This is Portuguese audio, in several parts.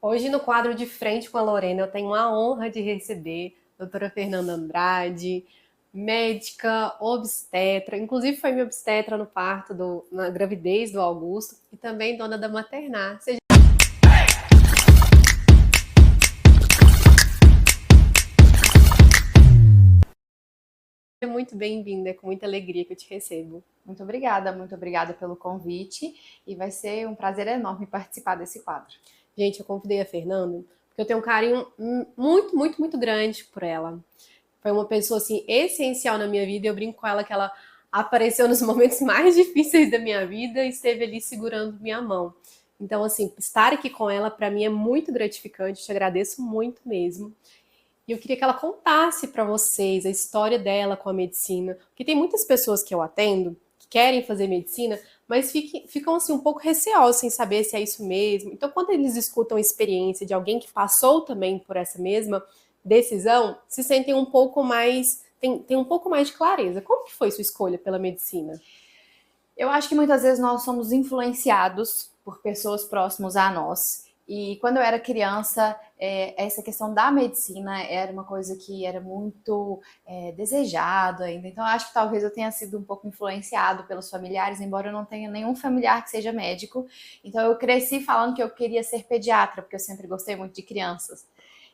Hoje, no quadro de frente com a Lorena, eu tenho a honra de receber a doutora Fernanda Andrade, médica, obstetra, inclusive foi minha obstetra no parto, na gravidez do Augusto, e também dona da maternar. Seja muito bem-vinda, é com muita alegria que eu te recebo. Muito obrigada pelo convite e vai ser um prazer enorme participar desse quadro. Gente, eu convidei a Fernanda porque eu tenho um carinho muito grande por ela. Foi uma pessoa, assim, essencial na minha vida e eu brinco com ela que ela apareceu nos momentos mais difíceis da minha vida e esteve ali segurando minha mão. Então, assim, estar aqui com ela, para mim, é muito gratificante, te agradeço muito mesmo. E eu queria que ela contasse para vocês a história dela com a medicina, porque tem muitas pessoas que eu atendo que querem fazer medicina, mas ficam assim um pouco receosas sem saber se é isso mesmo. Então, quando eles escutam a experiência de alguém que passou também por essa mesma decisão, se sentem um pouco mais, tem um pouco mais de clareza. Como que foi sua escolha pela medicina? Eu acho que muitas vezes nós somos influenciados por pessoas próximas a nós. E quando eu era criança, essa questão da medicina era uma coisa que era muito desejado ainda. Então, eu acho que talvez eu tenha sido um pouco influenciado pelos familiares, embora eu não tenha nenhum familiar que seja médico. Então, eu cresci falando que eu queria ser pediatra, porque eu sempre gostei muito de crianças.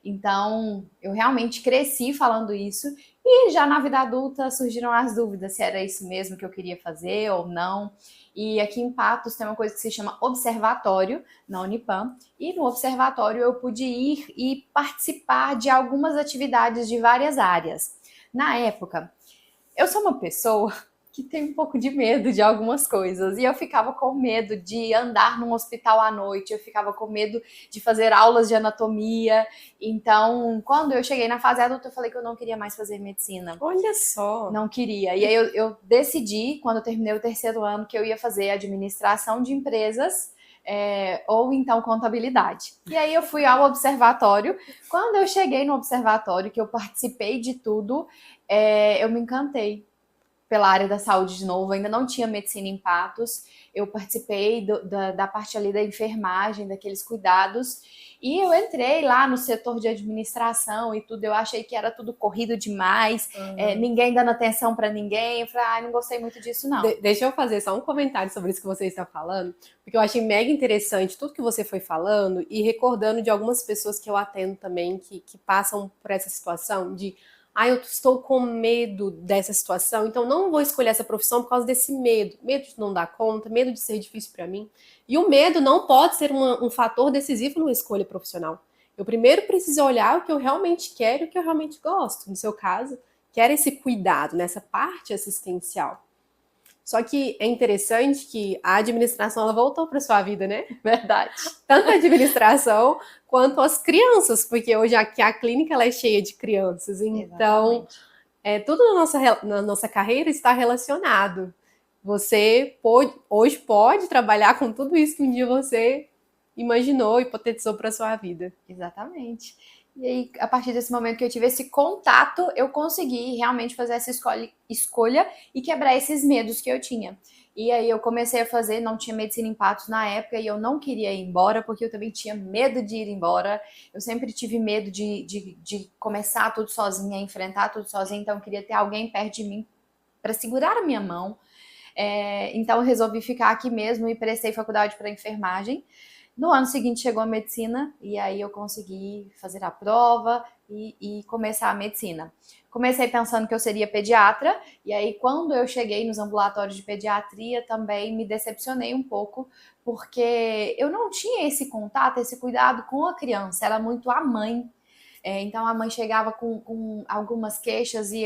Então, eu realmente cresci falando isso. E já na vida adulta surgiram as dúvidas se era isso mesmo que eu queria fazer ou não. E aqui em Patos tem uma coisa que se chama observatório, na Unipam. E no observatório eu pude ir e participar de algumas atividades de várias áreas. Na época, eu sou uma pessoa que tem um pouco de medo de algumas coisas. E eu ficava com medo de andar num hospital à noite, eu ficava com medo de fazer aulas de anatomia. Então, quando eu cheguei na fase adulta, eu falei que eu não queria mais fazer medicina. Olha só! Não queria. E aí eu decidi, quando eu terminei o terceiro ano, que eu ia fazer administração de empresas. Ou então contabilidade. E aí eu fui ao observatório. Quando eu cheguei no observatório, que eu participei de tudo, eu me encantei pela área da saúde de novo, ainda não tinha medicina em Patos, eu participei da parte ali da enfermagem, daqueles cuidados, e eu entrei lá no setor de administração e tudo, eu achei que era tudo corrido demais, ninguém dando atenção para ninguém, eu falei, não gostei muito disso não. Deixa eu fazer só um comentário sobre isso que você está falando, porque eu achei mega interessante tudo que você foi falando e recordando de algumas pessoas que eu atendo também que passam por essa situação de eu estou com medo dessa situação, então não vou escolher essa profissão por causa desse medo. Medo de não dar conta, medo de ser difícil para mim. E o medo não pode ser um fator decisivo numa escolha profissional. Eu primeiro preciso olhar o que eu realmente quero e o que eu realmente gosto. No seu caso, quer esse cuidado nessa parte assistencial. Só que é interessante que a administração ela voltou para sua vida, né? Verdade. Tanto a administração quanto as crianças, porque hoje aqui a clínica ela é cheia de crianças. Então, tudo na nossa carreira está relacionado. Você hoje pode trabalhar com tudo isso que um dia você imaginou, hipotetizou para sua vida. Exatamente. E aí, a partir desse momento que eu tive esse contato, eu consegui realmente fazer essa escolha e quebrar esses medos que eu tinha. E aí eu comecei a fazer, não tinha medicina em Patos na época e eu não queria ir embora porque eu também tinha medo de ir embora. Eu sempre tive medo de começar tudo sozinha, enfrentar tudo sozinha, então eu queria ter alguém perto de mim para segurar a minha mão. Então eu resolvi ficar aqui mesmo e prestei faculdade para enfermagem. No ano seguinte chegou a medicina e aí eu consegui fazer a prova e começar a medicina. Comecei pensando que eu seria pediatra e aí quando eu cheguei nos ambulatórios de pediatria também me decepcionei um pouco porque eu não tinha esse contato, esse cuidado com a criança, era muito a mãe. Então a mãe chegava com algumas queixas e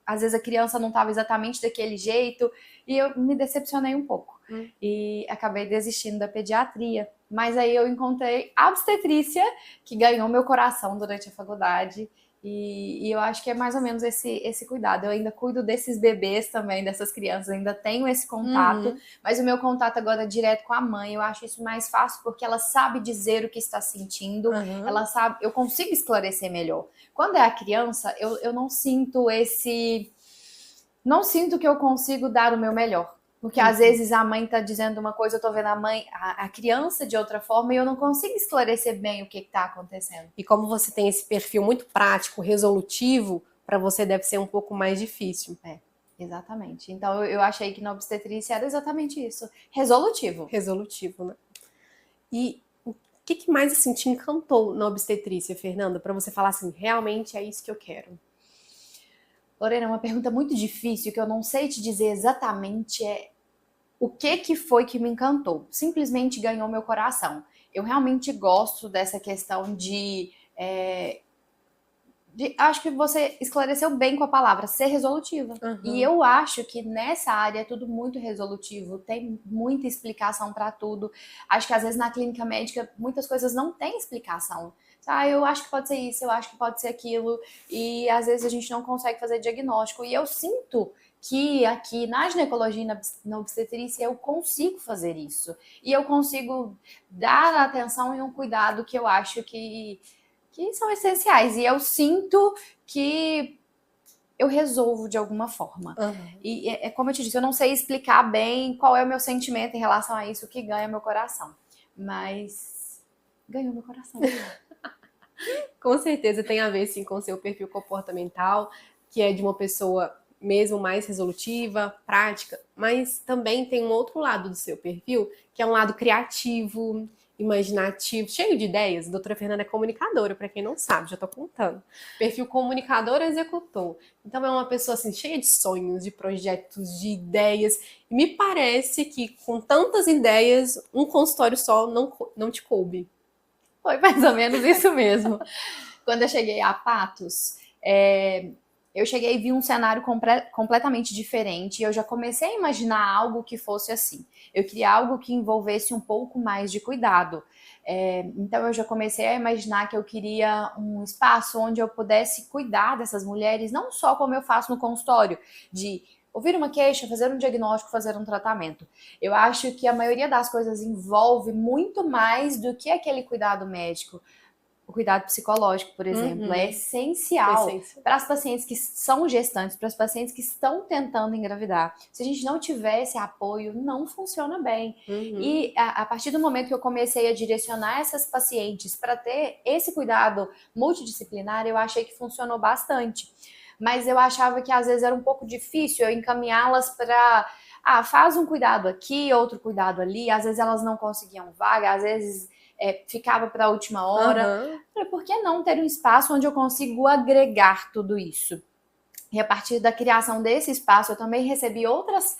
às vezes a criança não estava exatamente daquele jeito e eu me decepcionei um pouco e acabei desistindo da pediatria. Mas aí eu encontrei a obstetrícia, que ganhou meu coração durante a faculdade. E eu acho que é mais ou menos esse cuidado. Eu ainda cuido desses bebês também, dessas crianças, ainda tenho esse contato. Mas o meu contato agora é direto com a mãe. Eu acho isso mais fácil porque ela sabe dizer o que está sentindo. Ela sabe, eu consigo esclarecer melhor. Quando é a criança, eu não sinto esse... Não sinto que eu consigo dar o meu melhor. Porque às vezes a mãe tá dizendo uma coisa, eu tô vendo a criança de outra forma e eu não consigo esclarecer bem o que tá acontecendo. E como você tem esse perfil muito prático, resolutivo, para você deve ser um pouco mais difícil. Exatamente. Então eu achei que na obstetrícia era exatamente isso. Resolutivo. Resolutivo, né? E o que mais assim te encantou na obstetrícia, Fernanda, para você falar assim, realmente é isso que eu quero? Lorena, é uma pergunta muito difícil que eu não sei te dizer exatamente o que foi que me encantou. Simplesmente ganhou meu coração. Eu realmente gosto dessa questão acho que você esclareceu bem com a palavra, ser resolutiva. E eu acho que nessa área é tudo muito resolutivo, tem muita explicação para tudo. Acho que às vezes na clínica médica muitas coisas não têm explicação. Eu acho que pode ser isso, eu acho que pode ser aquilo, e às vezes a gente não consegue fazer diagnóstico. E eu sinto que aqui na ginecologia e na obstetrícia eu consigo fazer isso. E eu consigo dar atenção e um cuidado que eu acho que são essenciais. E eu sinto que eu resolvo de alguma forma. E é como eu te disse, eu não sei explicar bem qual é o meu sentimento em relação a isso que ganha meu coração. Mas ganhou meu coração. Com certeza tem a ver, sim, com o seu perfil comportamental, que é de uma pessoa mesmo mais resolutiva, prática, mas também tem um outro lado do seu perfil, que é um lado criativo, imaginativo, cheio de ideias. A doutora Fernanda é comunicadora, para quem não sabe, já estou contando. Perfil comunicador executor. Então é uma pessoa assim cheia de sonhos, de projetos, de ideias. E me parece que com tantas ideias, um consultório só não te coube. Foi mais ou menos isso mesmo. Quando eu cheguei a Patos, eu cheguei e vi um cenário completamente diferente e eu já comecei a imaginar algo que fosse assim. Eu queria algo que envolvesse um pouco mais de cuidado. Então eu já comecei a imaginar que eu queria um espaço onde eu pudesse cuidar dessas mulheres, não só como eu faço no consultório, de ouvir uma queixa, fazer um diagnóstico, fazer um tratamento. Eu acho que a maioria das coisas envolve muito mais do que aquele cuidado médico. O cuidado psicológico, por exemplo, é essencial para as pacientes que são gestantes, para as pacientes que estão tentando engravidar. Se a gente não tiver esse apoio, não funciona bem. E a partir do momento que eu comecei a direcionar essas pacientes para ter esse cuidado multidisciplinar, eu achei que funcionou bastante. Mas eu achava que às vezes era um pouco difícil eu encaminhá-las para faz um cuidado aqui, outro cuidado ali. Às vezes elas não conseguiam vaga, às vezes ficava para a última hora. Por que não ter um espaço onde eu consigo agregar tudo isso? E a partir da criação desse espaço, eu também recebi outras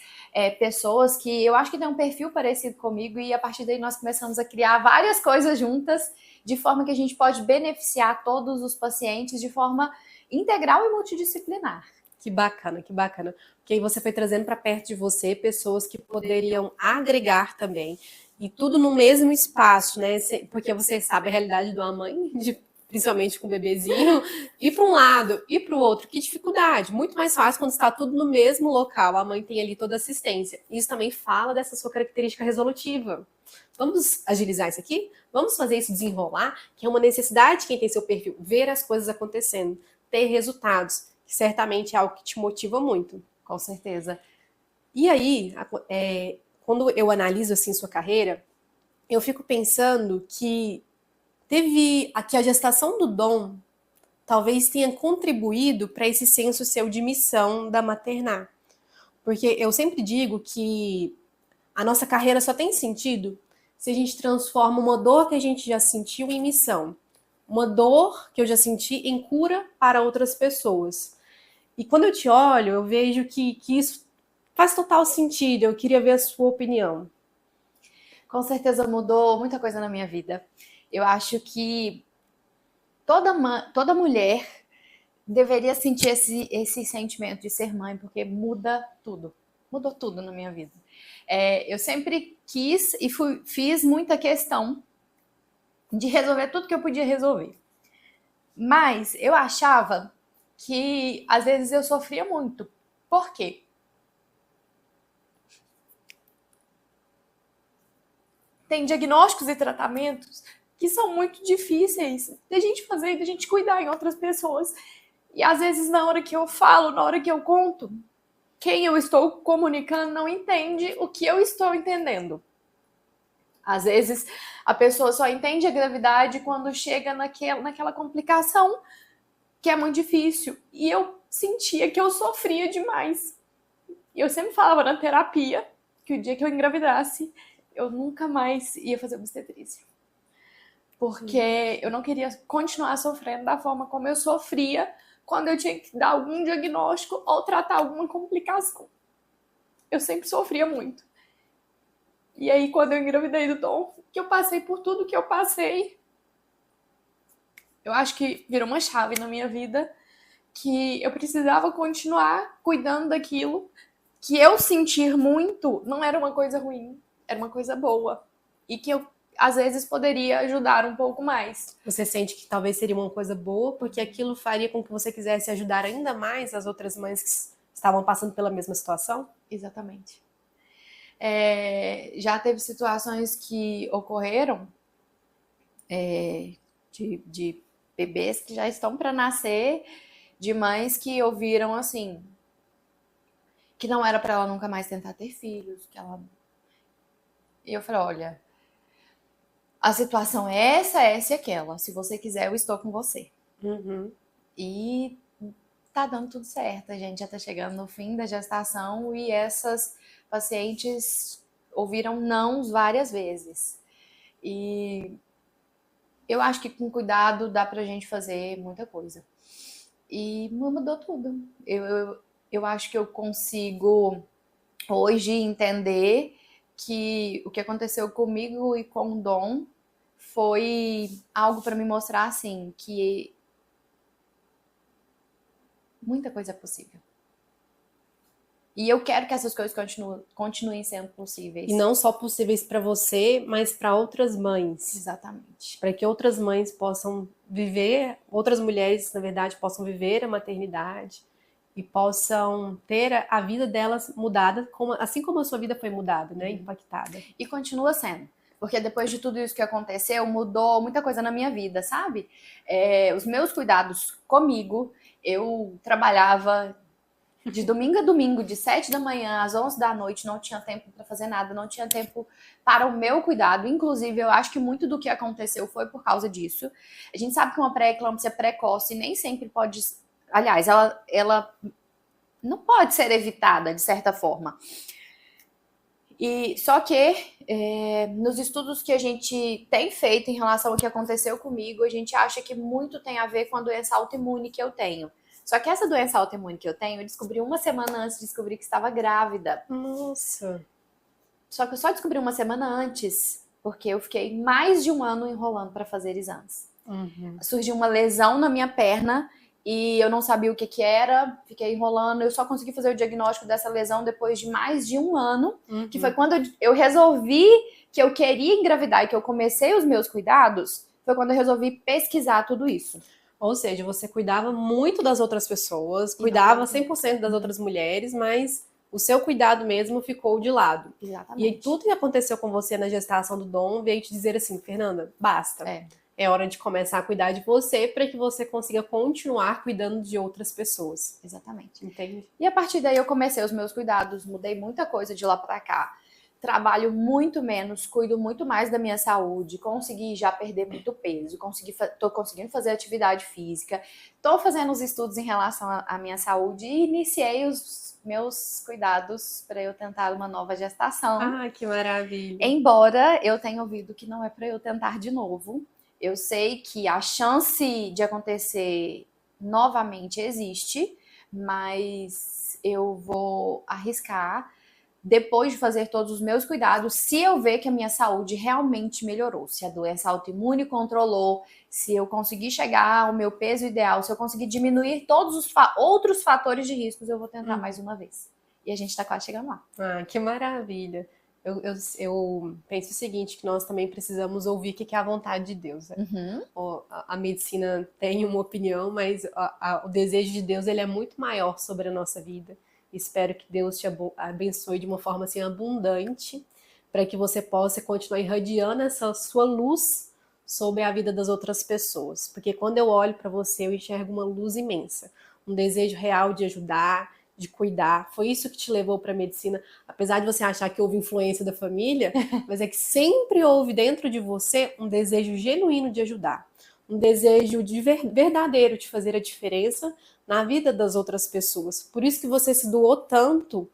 pessoas que eu acho que têm um perfil parecido comigo, e a partir daí nós começamos a criar várias coisas juntas, de forma que a gente pode beneficiar todos os pacientes de forma integral e multidisciplinar. Que bacana, que bacana. Porque aí você foi trazendo para perto de você pessoas que poderiam agregar também. E tudo no mesmo espaço, né? Porque você sabe a realidade de uma mãe, principalmente com o bebezinho, ir para um lado, ir para o outro. Que dificuldade. Muito mais fácil quando está tudo no mesmo local. A mãe tem ali toda a assistência. Isso também fala dessa sua característica resolutiva. Vamos agilizar isso aqui? Vamos fazer isso desenrolar? Que é uma necessidade de quem tem seu perfil. Ver as coisas acontecendo. Ter resultados. Que certamente é algo que te motiva muito. Com certeza. E aí, quando eu analiso assim sua carreira, eu fico pensando que a gestação do Dom talvez tenha contribuído para esse senso seu de missão da maternar. Porque eu sempre digo que a nossa carreira só tem sentido se a gente transforma uma dor que a gente já sentiu em missão. Uma dor que eu já senti em cura para outras pessoas. E quando eu te olho, eu vejo que isso faz total sentido. Eu queria ver a sua opinião. Com certeza mudou muita coisa na minha vida. Eu acho que toda mulher deveria sentir esse sentimento de ser mãe, porque muda tudo. Mudou tudo na minha vida. Eu sempre quis e fiz muita questão de resolver tudo que eu podia resolver. Mas eu achava que às vezes eu sofria muito. Por quê? Tem diagnósticos e tratamentos que são muito difíceis da gente fazer e da gente cuidar em outras pessoas. E às vezes na hora que eu falo, na hora que eu conto, quem eu estou comunicando não entende o que eu estou entendendo. Às vezes, a pessoa só entende a gravidade quando chega naquela complicação que é muito difícil. E eu sentia que eu sofria demais. E eu sempre falava na terapia que o dia que eu engravidasse, eu nunca mais ia fazer obstetrícia. Porque eu não queria continuar sofrendo da forma como eu sofria quando eu tinha que dar algum diagnóstico ou tratar alguma complicação. Eu sempre sofria muito. E aí, quando eu engravidei do Tom, que eu passei por tudo que eu passei, eu acho que virou uma chave na minha vida que eu precisava continuar cuidando daquilo, que eu sentir muito não era uma coisa ruim, era uma coisa boa. E que eu, às vezes, poderia ajudar um pouco mais. Você sente que talvez seria uma coisa boa, porque aquilo faria com que você quisesse ajudar ainda mais as outras mães que estavam passando pela mesma situação? Exatamente. Já teve situações que ocorreram de bebês que já estão para nascer, de mães que ouviram assim, que não era para ela nunca mais tentar ter filhos, que ela... E eu falei, olha, a situação é essa e aquela. Se você quiser, eu estou com você. Uhum. E tá dando tudo certo. A gente já tá chegando no fim da gestação e essas pacientes ouviram nãos várias vezes. E eu acho que com cuidado dá pra gente fazer muita coisa. E mudou tudo. Eu acho que eu consigo hoje entender que o que aconteceu comigo e com o Dom foi algo para me mostrar assim que muita coisa é possível. E eu quero que essas coisas continuem sendo possíveis. E não só possíveis para você, mas para outras mães. Exatamente. Para que outras mães possam viver, outras mulheres, na verdade, possam viver a maternidade e possam ter a vida delas mudada, assim como a sua vida foi mudada, né? Impactada. E continua sendo. Porque depois de tudo isso que aconteceu, mudou muita coisa na minha vida, sabe? Os meus cuidados comigo, eu trabalhava de domingo a domingo, de 7 da manhã às 11 da noite, não tinha tempo para fazer nada, não tinha tempo para o meu cuidado. Inclusive, eu acho que muito do que aconteceu foi por causa disso. A gente sabe que uma pré-eclâmpsia precoce nem sempre pode... Aliás, ela não pode ser evitada, de certa forma. E só que nos estudos que a gente tem feito em relação ao que aconteceu comigo, a gente acha que muito tem a ver com a doença autoimune que eu tenho. Só que essa doença autoimune que eu tenho, eu descobri uma semana antes de descobrir que estava grávida. Nossa! Só que eu só descobri uma semana antes, porque eu fiquei mais de um ano enrolando para fazer exames. Uhum. Surgiu uma lesão na minha perna e eu não sabia o que era, fiquei enrolando. Eu só consegui fazer o diagnóstico dessa lesão depois de mais de um ano, que foi quando eu resolvi que eu queria engravidar e que eu comecei os meus cuidados, foi quando eu resolvi pesquisar tudo isso. Ou seja, você cuidava muito das outras pessoas, cuidava 100% das outras mulheres, mas o seu cuidado mesmo ficou de lado. Exatamente. E aí, tudo que aconteceu com você na gestação do Dom veio te dizer assim, Fernanda, basta. É hora de começar a cuidar de você para que você consiga continuar cuidando de outras pessoas. Exatamente. Entende? E a partir daí eu comecei os meus cuidados, mudei muita coisa de lá para cá. Trabalho muito menos, cuido muito mais da minha saúde, consegui já perder muito peso, tô conseguindo fazer atividade física, tô fazendo os estudos em relação à minha saúde e iniciei os meus cuidados para eu tentar uma nova gestação. Ah, que maravilha! Embora eu tenha ouvido que não é para eu tentar de novo, eu sei que a chance de acontecer novamente existe, mas eu vou arriscar depois de fazer todos os meus cuidados, se eu ver que a minha saúde realmente melhorou, se a doença autoimune controlou, se eu conseguir chegar ao meu peso ideal, se eu conseguir diminuir todos os outros fatores de riscos, eu vou tentar mais uma vez. E a gente tá quase chegando lá. Ah, que maravilha! Eu penso o seguinte, que nós também precisamos ouvir o que é a vontade de Deus. Né? A medicina tem uma opinião, mas o desejo de Deus ele é muito maior sobre a nossa vida. Espero que Deus te abençoe de uma forma assim abundante, para que você possa continuar irradiando essa sua luz sobre a vida das outras pessoas. Porque quando eu olho para você, eu enxergo uma luz imensa, um desejo real de ajudar, de cuidar. Foi isso que te levou para a medicina, apesar de você achar que houve influência da família, mas é que sempre houve dentro de você um desejo genuíno de ajudar, um desejo verdadeiro de fazer a diferença na vida das outras pessoas. Por isso que você se doou tanto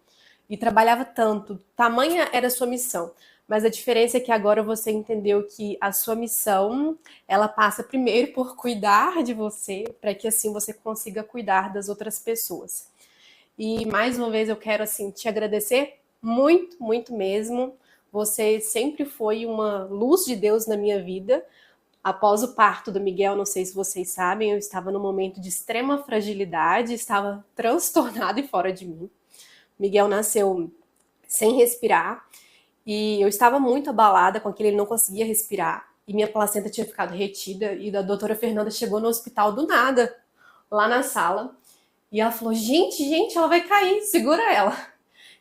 e trabalhava tanto. Tamanha era a sua missão. Mas a diferença é que agora você entendeu que a sua missão, ela passa primeiro por cuidar de você, para que assim você consiga cuidar das outras pessoas. E mais uma vez eu quero assim te agradecer muito, muito mesmo. Você sempre foi uma luz de Deus na minha vida. Após o parto do Miguel, não sei se vocês sabem, eu estava num momento de extrema fragilidade, estava transtornada e fora de mim. Miguel nasceu sem respirar. E eu estava muito abalada com aquilo, ele não conseguia respirar. E minha placenta tinha ficado retida. E a doutora Fernanda chegou no hospital do nada, lá na sala. E ela falou, gente, ela vai cair, segura ela.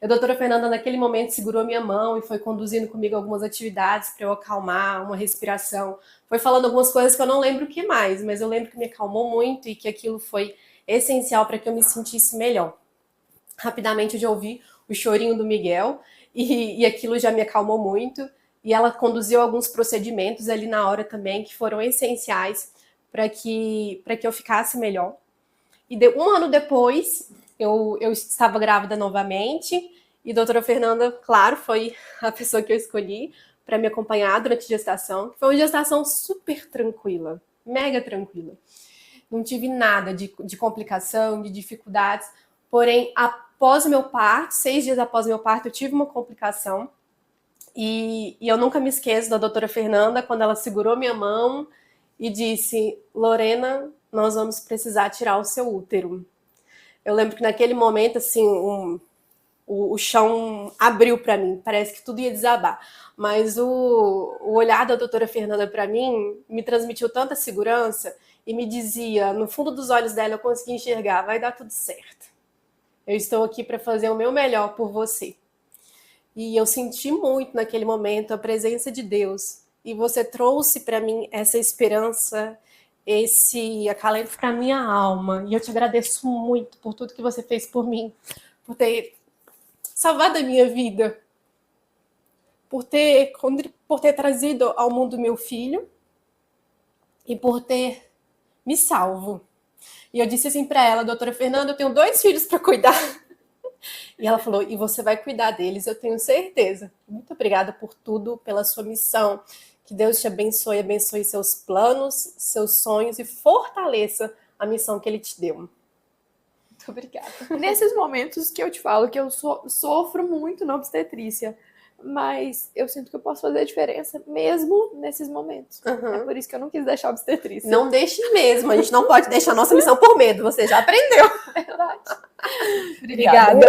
E a doutora Fernanda, naquele momento, segurou minha mão e foi conduzindo comigo algumas atividades para eu acalmar, uma respiração. Foi falando algumas coisas que eu não lembro o que mais, mas eu lembro que me acalmou muito e que aquilo foi essencial para que eu me sentisse melhor. Rapidamente eu já ouvi o chorinho do Miguel. E aquilo já me acalmou muito. E ela conduziu alguns procedimentos ali na hora também que foram essenciais para que eu ficasse melhor. E um ano depois, eu estava grávida novamente. E a doutora Fernanda, claro, foi a pessoa que eu escolhi para me acompanhar durante a gestação. Foi uma gestação super tranquila, mega tranquila. Não tive nada de complicação, de dificuldades. Porém, após o meu parto, 6 dias após o meu parto, eu tive uma complicação. E eu nunca me esqueço da doutora Fernanda, quando ela segurou minha mão e disse, Lorena, nós vamos precisar tirar o seu útero. Eu lembro que naquele momento, assim, o chão abriu para mim, parece que tudo ia desabar. Mas o olhar da doutora Fernanda para mim me transmitiu tanta segurança e me dizia, no fundo dos olhos dela, eu consegui enxergar, vai dar tudo certo. Eu estou aqui para fazer o meu melhor por você. E eu senti muito naquele momento a presença de Deus. E você trouxe para mim essa esperança, esse acalento para minha alma. E eu te agradeço muito por tudo que você fez por mim, por ter salvado a minha vida, por ter trazido ao mundo meu filho e por ter me salvo. E eu disse assim para ela, doutora Fernanda, eu tenho 2 filhos para cuidar. E ela falou, e você vai cuidar deles, eu tenho certeza. Muito obrigada por tudo, pela sua missão. Que Deus te abençoe, abençoe seus planos, seus sonhos e fortaleça a missão que Ele te deu. Muito obrigada. Nesses momentos que eu te falo que eu sofro muito na obstetrícia, mas eu sinto que eu posso fazer a diferença mesmo nesses momentos. Uhum. É por isso que eu não quis deixar a obstetrícia. Não deixe mesmo, a gente não pode deixar a nossa missão por medo, você já aprendeu. Verdade. Obrigada.